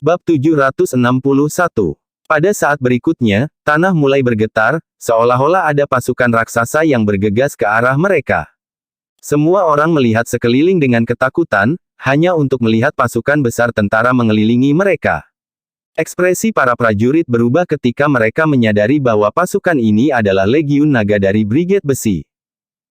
Bab 761. Pada saat berikutnya, tanah mulai bergetar, seolah-olah ada pasukan raksasa yang bergegas ke arah mereka. Semua orang melihat sekeliling dengan ketakutan, hanya untuk melihat pasukan besar tentara mengelilingi mereka. Ekspresi para prajurit berubah ketika mereka menyadari bahwa pasukan ini adalah Legiun Naga dari Brigade Besi.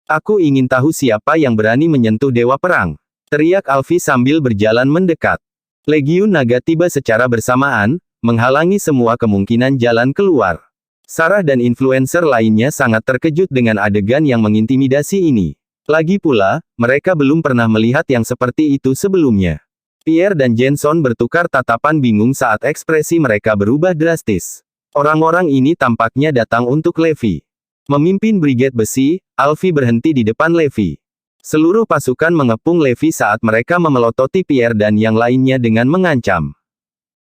"Aku ingin tahu siapa yang berani menyentuh Dewa Perang," teriak Alfie sambil berjalan mendekat. Legiun Naga tiba secara bersamaan, menghalangi semua kemungkinan jalan keluar. Sarah dan influencer lainnya sangat terkejut dengan adegan yang mengintimidasi ini. Lagi pula, mereka belum pernah melihat yang seperti itu sebelumnya. Pierre dan Jenson bertukar tatapan bingung saat ekspresi mereka berubah drastis. Orang-orang ini tampaknya datang untuk Levi. Memimpin Brigade Besi, Alfie berhenti di depan Levi. Seluruh pasukan mengepung Levi saat mereka memelototi Pierre dan yang lainnya dengan mengancam.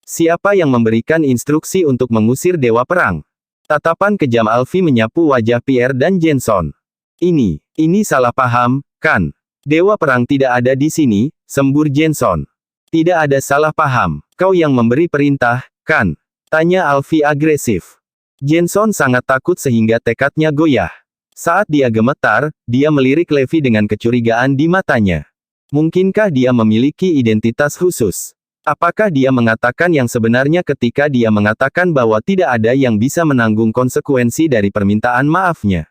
Siapa yang memberikan instruksi untuk mengusir Dewa Perang? Tatapan kejam Alfie menyapu wajah Pierre dan Jenson. Ini salah paham, kan? Dewa Perang tidak ada di sini, sembur Jenson. Tidak ada salah paham, kau yang memberi perintah, kan? Tanya Alfie agresif. Jenson sangat takut sehingga tekadnya goyah. Saat dia gemetar, dia melirik Levi dengan kecurigaan di matanya. Mungkinkah dia memiliki identitas khusus? Apakah dia mengatakan yang sebenarnya ketika dia mengatakan bahwa tidak ada yang bisa menanggung konsekuensi dari permintaan maafnya?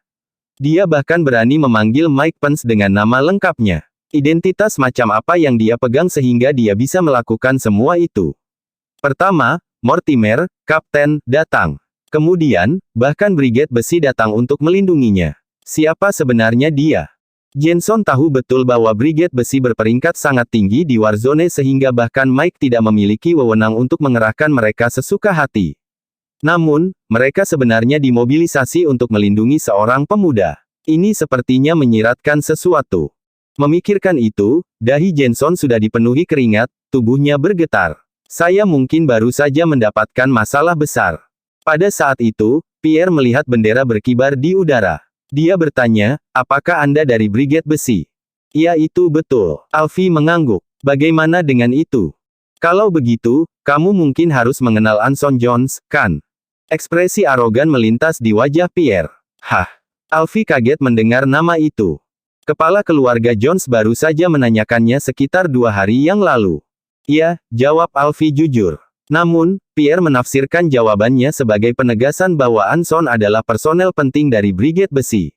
Dia bahkan berani memanggil Mike Pence dengan nama lengkapnya. Identitas macam apa yang dia pegang sehingga dia bisa melakukan semua itu? Pertama, Mortimer, Kapten, datang. Kemudian, bahkan Brigade Besi datang untuk melindunginya. Siapa sebenarnya dia? Jenson tahu betul bahwa Brigade Besi berperingkat sangat tinggi di Warzone sehingga bahkan Mike tidak memiliki wewenang untuk mengerahkan mereka sesuka hati. Namun, mereka sebenarnya dimobilisasi untuk melindungi seorang pemuda. Ini sepertinya menyiratkan sesuatu. Memikirkan itu, dahi Jenson sudah dipenuhi keringat, tubuhnya bergetar. Saya mungkin baru saja mendapatkan masalah besar. Pada saat itu, Pierre melihat bendera berkibar di udara. Dia bertanya, apakah Anda dari Brigade Besi? Ya itu betul. Alfie mengangguk. Bagaimana dengan itu? Kalau begitu, kamu mungkin harus mengenal Anson Jones, kan? Ekspresi arogan melintas di wajah Pierre. Hah? Alfie kaget mendengar nama itu. Kepala keluarga Jones baru saja menanyakannya sekitar 2 hari yang lalu. Ya, jawab Alfie jujur. Namun, Pierre menafsirkan jawabannya sebagai penegasan bahwa Anson adalah personel penting dari Brigade Besi.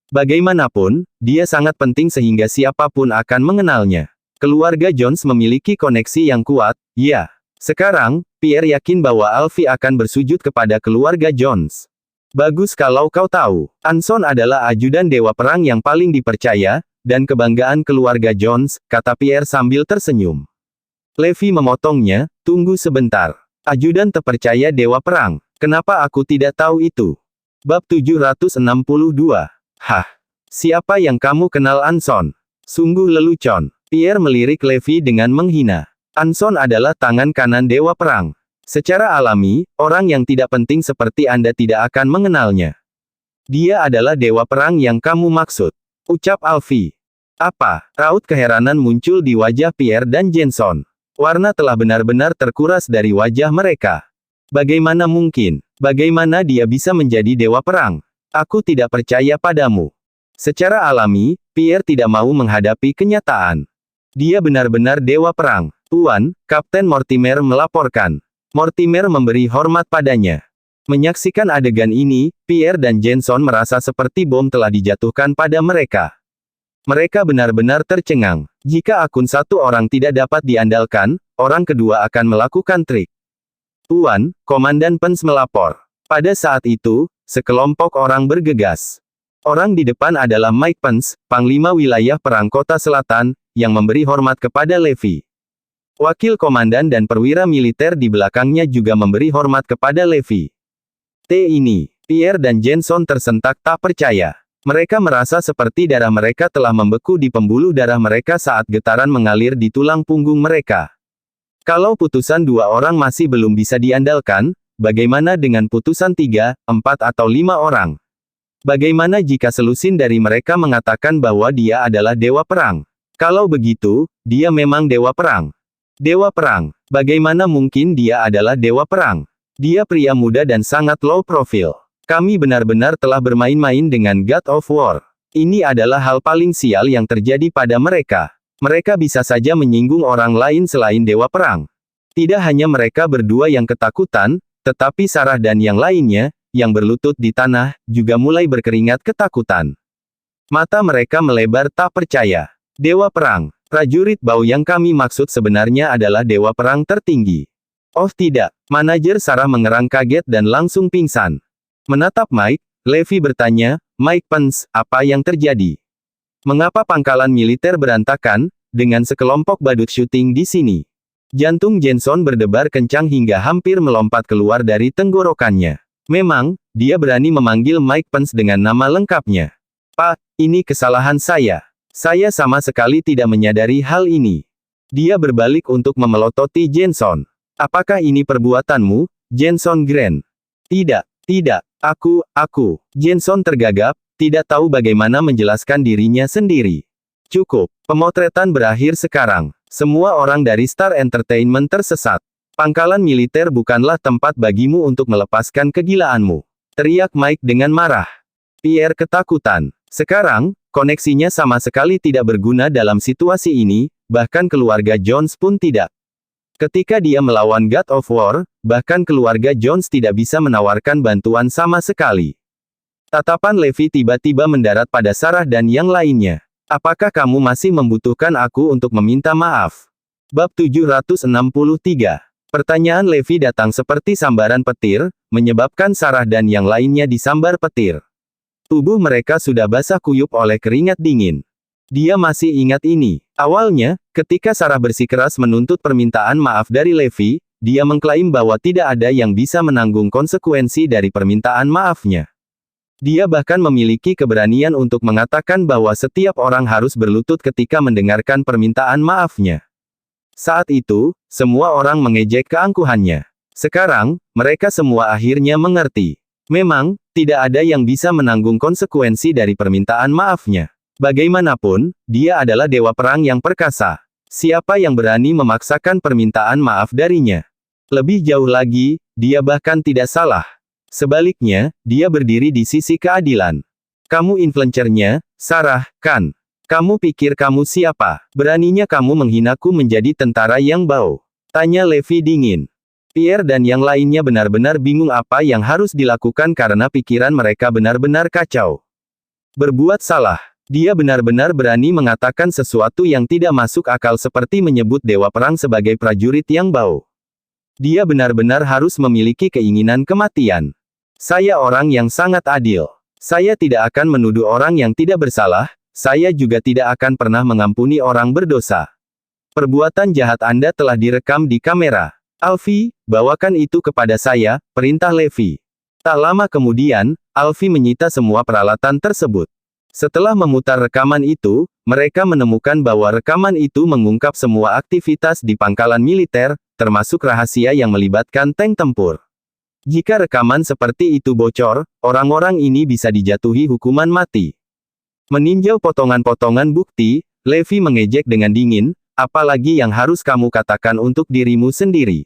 Bagaimanapun, dia sangat penting sehingga siapapun akan mengenalnya. Keluarga Jones memiliki koneksi yang kuat, ya. Sekarang, Pierre yakin bahwa Alfie akan bersujud kepada keluarga Jones. Bagus kalau kau tahu, Anson adalah ajudan Dewa Perang yang paling dipercaya, dan kebanggaan keluarga Jones, kata Pierre sambil tersenyum. Levi memotongnya, tunggu sebentar. Ajudan terpercaya Dewa Perang. Kenapa aku tidak tahu itu? Bab 762. Hah? Siapa yang kamu kenal Anson? Sungguh lelucon. Pierre melirik Levi dengan menghina. Anson adalah tangan kanan Dewa Perang. Secara alami, orang yang tidak penting seperti Anda tidak akan mengenalnya. Dia adalah Dewa Perang yang kamu maksud. Ucap Alfie. Apa? Raut keheranan muncul di wajah Pierre dan Jenson. Warna telah benar-benar terkuras dari wajah mereka. Bagaimana mungkin? Bagaimana dia bisa menjadi Dewa Perang? Aku tidak percaya padamu. Secara alami, Pierre tidak mau menghadapi kenyataan. Dia benar-benar Dewa Perang. Tuan, Kapten Mortimer melaporkan. Mortimer memberi hormat padanya. Menyaksikan adegan ini, Pierre dan Jenson merasa seperti bom telah dijatuhkan pada mereka. Mereka benar-benar tercengang. Jika akun satu orang tidak dapat diandalkan, orang kedua akan melakukan trik. Tuan, Komandan Pence melapor. Pada saat itu, sekelompok orang bergegas. Orang di depan adalah Mike Pence, Panglima Wilayah Perang Kota Selatan, yang memberi hormat kepada Levi. Wakil Komandan dan perwira militer di belakangnya juga memberi hormat kepada Levi. Pierre dan Jenson tersentak tak percaya. Mereka merasa seperti darah mereka telah membeku di pembuluh darah mereka saat getaran mengalir di tulang punggung mereka. Kalau putusan 2 orang masih belum bisa diandalkan, bagaimana dengan putusan 3, 4 atau 5 orang? Bagaimana jika selusin dari mereka mengatakan bahwa dia adalah Dewa Perang? Kalau begitu, dia memang Dewa Perang. Dewa Perang. Bagaimana mungkin dia adalah Dewa Perang? Dia pria muda dan sangat low profile. Kami benar-benar telah bermain-main dengan God of War. Ini adalah hal paling sial yang terjadi pada mereka. Mereka bisa saja menyinggung orang lain selain Dewa Perang. Tidak hanya mereka berdua yang ketakutan, tetapi Sarah dan yang lainnya, yang berlutut di tanah, juga mulai berkeringat ketakutan. Mata mereka melebar tak percaya. Dewa Perang. Prajurit Bau yang kami maksud sebenarnya adalah Dewa Perang tertinggi. Oh tidak, manajer Sarah mengerang kaget dan langsung pingsan. Menatap Mike, Levi bertanya, Mike Pence, apa yang terjadi? Mengapa pangkalan militer berantakan, dengan sekelompok badut syuting di sini? Jantung Jenson berdebar kencang hingga hampir melompat keluar dari tenggorokannya. Memang, dia berani memanggil Mike Pence dengan nama lengkapnya. Pak, ini kesalahan saya. Saya sama sekali tidak menyadari hal ini. Dia berbalik untuk memelototi Jenson. Apakah ini perbuatanmu, Jenson Grant? Tidak, tidak, aku. Jenson tergagap, tidak tahu bagaimana menjelaskan dirinya sendiri. Cukup, pemotretan berakhir sekarang. Semua orang dari Star Entertainment tersesat. Pangkalan militer bukanlah tempat bagimu untuk melepaskan kegilaanmu. Teriak Mike dengan marah. Pierre ketakutan. Sekarang, koneksinya sama sekali tidak berguna dalam situasi ini, bahkan keluarga Jones pun tidak. Ketika dia melawan God of War, bahkan keluarga Jones tidak bisa menawarkan bantuan sama sekali. Tatapan Levi tiba-tiba mendarat pada Sarah dan yang lainnya. Apakah kamu masih membutuhkan aku untuk meminta maaf? Bab 763. Pertanyaan Levi datang seperti sambaran petir, menyebabkan Sarah dan yang lainnya disambar petir. Tubuh mereka sudah basah kuyup oleh keringat dingin. Dia masih ingat ini. Awalnya, ketika Sarah bersikeras menuntut permintaan maaf dari Levi, dia mengklaim bahwa tidak ada yang bisa menanggung konsekuensi dari permintaan maafnya. Dia bahkan memiliki keberanian untuk mengatakan bahwa setiap orang harus berlutut ketika mendengarkan permintaan maafnya. Saat itu, semua orang mengejek keangkuhannya. Sekarang, mereka semua akhirnya mengerti. Memang, tidak ada yang bisa menanggung konsekuensi dari permintaan maafnya. Bagaimanapun, dia adalah Dewa Perang yang perkasa. Siapa yang berani memaksakan permintaan maaf darinya? Lebih jauh lagi, dia bahkan tidak salah. Sebaliknya, dia berdiri di sisi keadilan. Kamu influencernya, Sarah, kan? Kamu pikir kamu siapa? Beraninya kamu menghinaku menjadi tentara yang bau? Tanya Levi dingin. Pierre dan yang lainnya benar-benar bingung apa yang harus dilakukan karena pikiran mereka benar-benar kacau. Berbuat salah. Dia benar-benar berani mengatakan sesuatu yang tidak masuk akal seperti menyebut Dewa Perang sebagai prajurit yang bau. Dia benar-benar harus memiliki keinginan kematian. Saya orang yang sangat adil. Saya tidak akan menuduh orang yang tidak bersalah, saya juga tidak akan pernah mengampuni orang berdosa. Perbuatan jahat Anda telah direkam di kamera. Alfie, bawakan itu kepada saya, perintah Levi. Tak lama kemudian, Alfie menyita semua peralatan tersebut. Setelah memutar rekaman itu, mereka menemukan bahwa rekaman itu mengungkap semua aktivitas di pangkalan militer, termasuk rahasia yang melibatkan tank tempur. Jika rekaman seperti itu bocor, orang-orang ini bisa dijatuhi hukuman mati. Meninjau potongan-potongan bukti, Levi mengejek dengan dingin, apalagi yang harus kamu katakan untuk dirimu sendiri?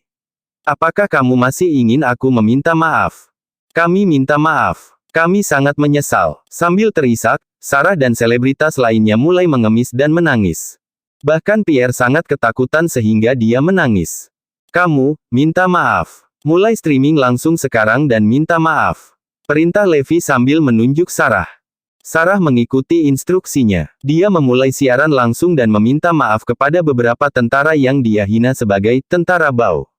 Apakah kamu masih ingin aku meminta maaf? Kami minta maaf. Kami sangat menyesal. Sambil terisak, Sarah dan selebritas lainnya mulai mengemis dan menangis. Bahkan Pierre sangat ketakutan sehingga dia menangis. Kamu, minta maaf. Mulai streaming langsung sekarang dan minta maaf. Perintah Levi sambil menunjuk Sarah. Sarah mengikuti instruksinya. Dia memulai siaran langsung dan meminta maaf kepada beberapa tentara yang dia hina sebagai tentara bau.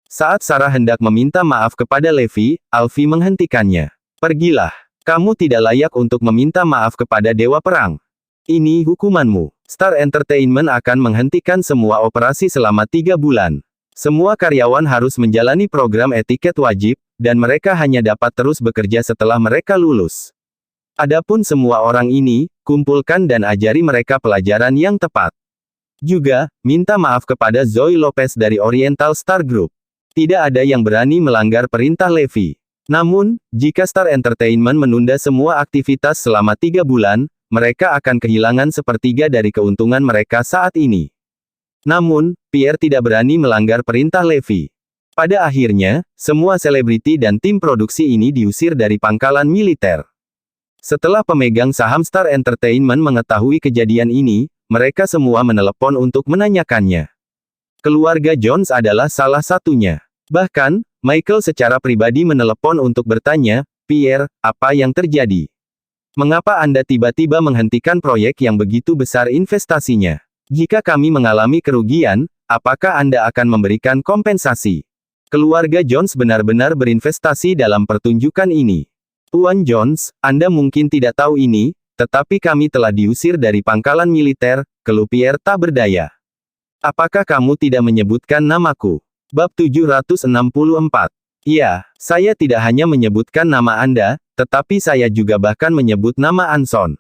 Saat Sarah hendak meminta maaf kepada Levi, Alfie menghentikannya. Pergilah. Kamu tidak layak untuk meminta maaf kepada Dewa Perang. Ini hukumanmu. Star Entertainment akan menghentikan semua operasi selama 3 bulan. Semua karyawan harus menjalani program etiket wajib, dan mereka hanya dapat terus bekerja setelah mereka lulus. Adapun semua orang ini, kumpulkan dan ajari mereka pelajaran yang tepat. Juga, minta maaf kepada Zoe Lopez dari Oriental Star Group. Tidak ada yang berani melanggar perintah Levi. Namun, jika Star Entertainment menunda semua aktivitas selama 3 bulan, mereka akan kehilangan sepertiga dari keuntungan mereka saat ini. Namun, Pierre tidak berani melanggar perintah Levi. Pada akhirnya, semua selebriti dan tim produksi ini diusir dari pangkalan militer. Setelah pemegang saham Star Entertainment mengetahui kejadian ini, mereka semua menelepon untuk menanyakannya. Keluarga Jones adalah salah satunya. Bahkan, Michael secara pribadi menelepon untuk bertanya, "Pierre, apa yang terjadi? Mengapa Anda tiba-tiba menghentikan proyek yang begitu besar investasinya? Jika kami mengalami kerugian, apakah Anda akan memberikan kompensasi?" Keluarga Jones benar-benar berinvestasi dalam pertunjukan ini. "Tuan Jones, Anda mungkin tidak tahu ini, tetapi kami telah diusir dari pangkalan militer," keluh Pierre tak berdaya. "Apakah kamu tidak menyebutkan namaku?" Bab 764. "Iya, saya tidak hanya menyebutkan nama Anda, tetapi saya juga bahkan menyebut nama Anson.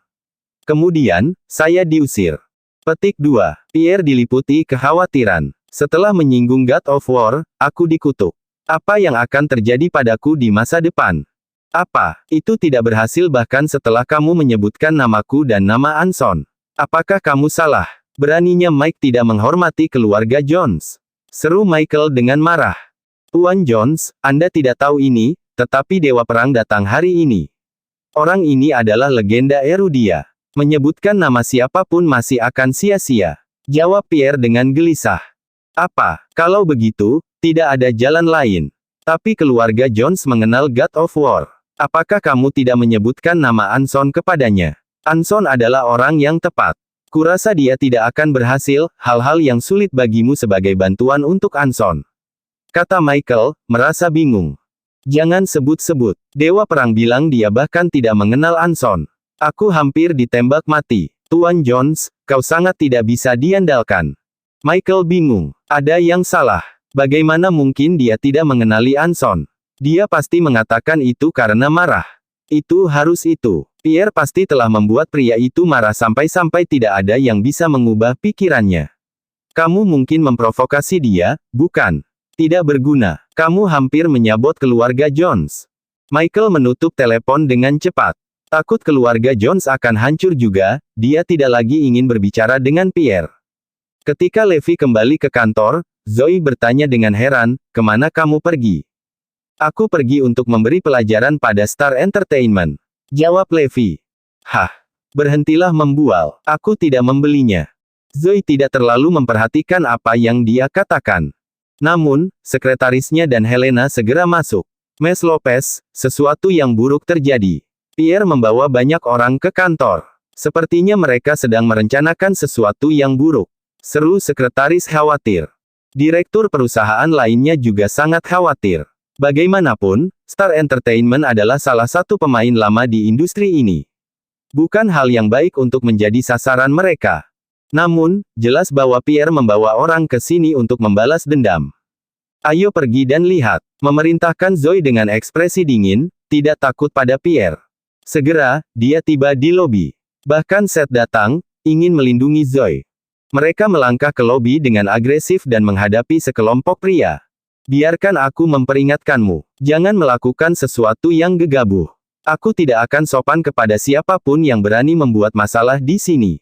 Kemudian, saya diusir." Petik 2. Pierre diliputi kekhawatiran. "Setelah menyinggung God of War, aku dikutuk. Apa yang akan terjadi padaku di masa depan? Apa itu tidak berhasil bahkan setelah kamu menyebutkan namaku dan nama Anson? Apakah kamu salah?" Beraninya Mike tidak menghormati keluarga Jones. Seru Michael dengan marah. "Tuan Jones, Anda tidak tahu ini, tetapi Dewa Perang datang hari ini. Orang ini adalah legenda Erudia. Menyebutkan nama siapapun masih akan sia-sia," jawab Pierre dengan gelisah. "Apa, kalau begitu, tidak ada jalan lain. Tapi keluarga Jones mengenal God of War. Apakah kamu tidak menyebutkan nama Anson kepadanya? Anson adalah orang yang tepat. Kurasa dia tidak akan berhasil, hal-hal yang sulit bagimu sebagai bantuan untuk Anson," kata Michael, merasa bingung. "Jangan sebut-sebut. Dewa Perang bilang dia bahkan tidak mengenal Anson. Aku hampir ditembak mati. Tuan Jones, kau sangat tidak bisa diandalkan." Michael bingung. Ada yang salah. Bagaimana mungkin dia tidak mengenali Anson? Dia pasti mengatakan itu karena marah. Itu harus itu. Pierre pasti telah membuat pria itu marah sampai-sampai tidak ada yang bisa mengubah pikirannya. "Kamu mungkin memprovokasi dia, bukan? Tidak berguna. Kamu hampir menyabot keluarga Jones." Michael menutup telepon dengan cepat. Takut keluarga Jones akan hancur juga, dia tidak lagi ingin berbicara dengan Pierre. Ketika Levi kembali ke kantor, Zoe bertanya dengan heran, "Kemana kamu pergi?" "Aku pergi untuk memberi pelajaran pada Star Entertainment," jawab Levi. "Hah? Berhentilah membual. Aku tidak membelinya." Zoe tidak terlalu memperhatikan apa yang dia katakan. Namun, sekretarisnya dan Helena segera masuk. "Miss Lopez, sesuatu yang buruk terjadi. Pierre membawa banyak orang ke kantor. Sepertinya mereka sedang merencanakan sesuatu yang buruk," seru sekretaris khawatir. Direktur perusahaan lainnya juga sangat khawatir. Bagaimanapun, Star Entertainment adalah salah satu pemain lama di industri ini. Bukan hal yang baik untuk menjadi sasaran mereka. Namun, jelas bahwa Pierre membawa orang ke sini untuk membalas dendam. "Ayo pergi dan lihat," memerintahkan Zoe dengan ekspresi dingin, tidak takut pada Pierre. Segera, dia tiba di lobi. Bahkan Seth datang, ingin melindungi Zoe. Mereka melangkah ke lobi dengan agresif dan menghadapi sekelompok pria. "Biarkan aku memperingatkanmu. Jangan melakukan sesuatu yang gegabah. Aku tidak akan sopan kepada siapapun yang berani membuat masalah di sini."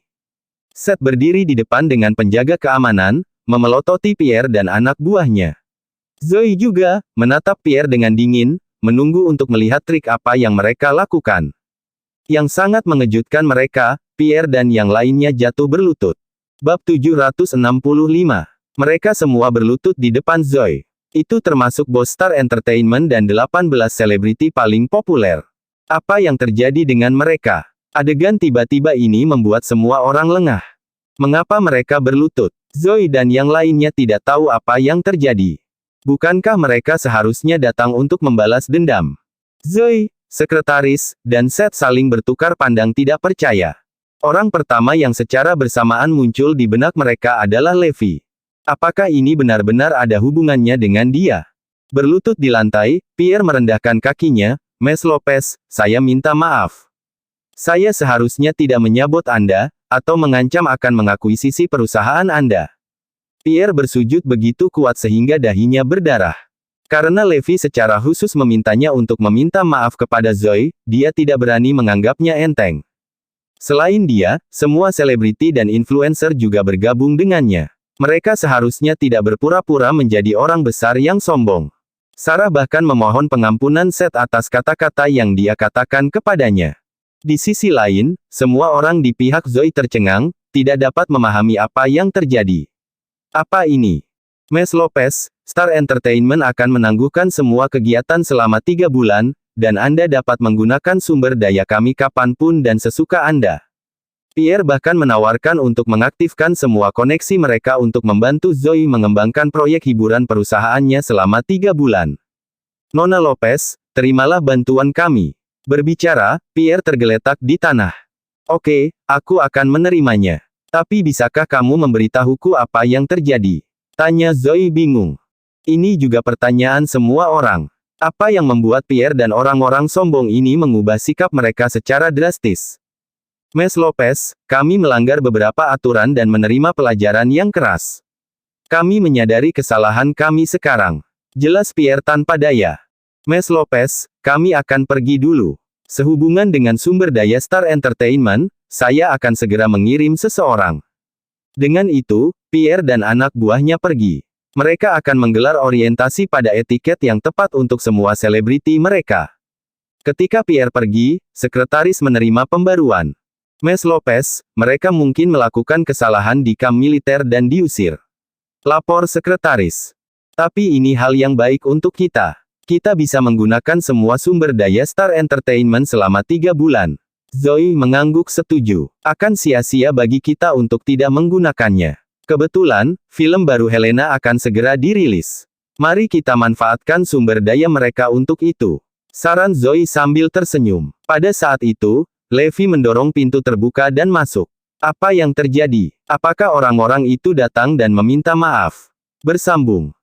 Seth berdiri di depan dengan penjaga keamanan, memelototi Pierre dan anak buahnya. Zoe juga menatap Pierre dengan dingin, menunggu untuk melihat trik apa yang mereka lakukan. Yang sangat mengejutkan mereka, Pierre dan yang lainnya jatuh berlutut. Bab 765. Mereka semua berlutut di depan Zoe. Itu termasuk bos Star Entertainment dan 18 selebriti paling populer. Apa yang terjadi dengan mereka? Adegan tiba-tiba ini membuat semua orang lengah. Mengapa mereka berlutut? Zoe dan yang lainnya tidak tahu apa yang terjadi. Bukankah mereka seharusnya datang untuk membalas dendam? Zoe, sekretaris, dan Seth saling bertukar pandang tidak percaya. Orang pertama yang secara bersamaan muncul di benak mereka adalah Levi. Apakah ini benar-benar ada hubungannya dengan dia? Berlutut di lantai, Pierre merendahkan kakinya, "Miss Lopez, saya minta maaf. Saya seharusnya tidak menyabot Anda, atau mengancam akan mengakuisisi perusahaan Anda." Pierre bersujud begitu kuat sehingga dahinya berdarah. Karena Levi secara khusus memintanya untuk meminta maaf kepada Zoe, dia tidak berani menganggapnya enteng. Selain dia, semua selebriti dan influencer juga bergabung dengannya. Mereka seharusnya tidak berpura-pura menjadi orang besar yang sombong. Sarah bahkan memohon pengampunan Seth atas kata-kata yang dia katakan kepadanya. Di sisi lain, semua orang di pihak Zoe tercengang, tidak dapat memahami apa yang terjadi. Apa ini? Mes Lopez, Star Entertainment akan menangguhkan semua kegiatan selama 3 bulan, dan Anda dapat menggunakan sumber daya kami kapanpun dan sesuka Anda. Pierre bahkan menawarkan untuk mengaktifkan semua koneksi mereka untuk membantu Zoe mengembangkan proyek hiburan perusahaannya selama 3 bulan. Nona Lopez, terimalah bantuan kami. Berbicara, Pierre tergeletak di tanah. Oke, aku akan menerimanya. Tapi bisakah kamu memberitahuku apa yang terjadi? Tanya Zoe bingung. Ini juga pertanyaan semua orang. Apa yang membuat Pierre dan orang-orang sombong ini mengubah sikap mereka secara drastis? Mes Lopez, kami melanggar beberapa aturan dan menerima pelajaran yang keras. Kami menyadari kesalahan kami sekarang. Jelas Pierre tanpa daya. Mes Lopez, kami akan pergi dulu. Sehubungan dengan sumber daya Star Entertainment, saya akan segera mengirim seseorang. Dengan itu, Pierre dan anak buahnya pergi. Mereka akan menggelar orientasi pada etiket yang tepat untuk semua selebriti mereka. Ketika Pierre pergi, sekretaris menerima pembaruan. Mes Lopez, mereka mungkin melakukan kesalahan di kamp militer dan diusir. Lapor sekretaris. Tapi ini hal yang baik untuk kita. Kita bisa menggunakan semua sumber daya Star Entertainment selama 3 bulan. Zoe mengangguk setuju. Akan sia-sia bagi kita untuk tidak menggunakannya. Kebetulan, film baru Helena akan segera dirilis. Mari kita manfaatkan sumber daya mereka untuk itu. Saran Zoe sambil tersenyum. Pada saat itu, Levi mendorong pintu terbuka dan masuk. Apa yang terjadi? Apakah orang-orang itu datang dan meminta maaf? Bersambung.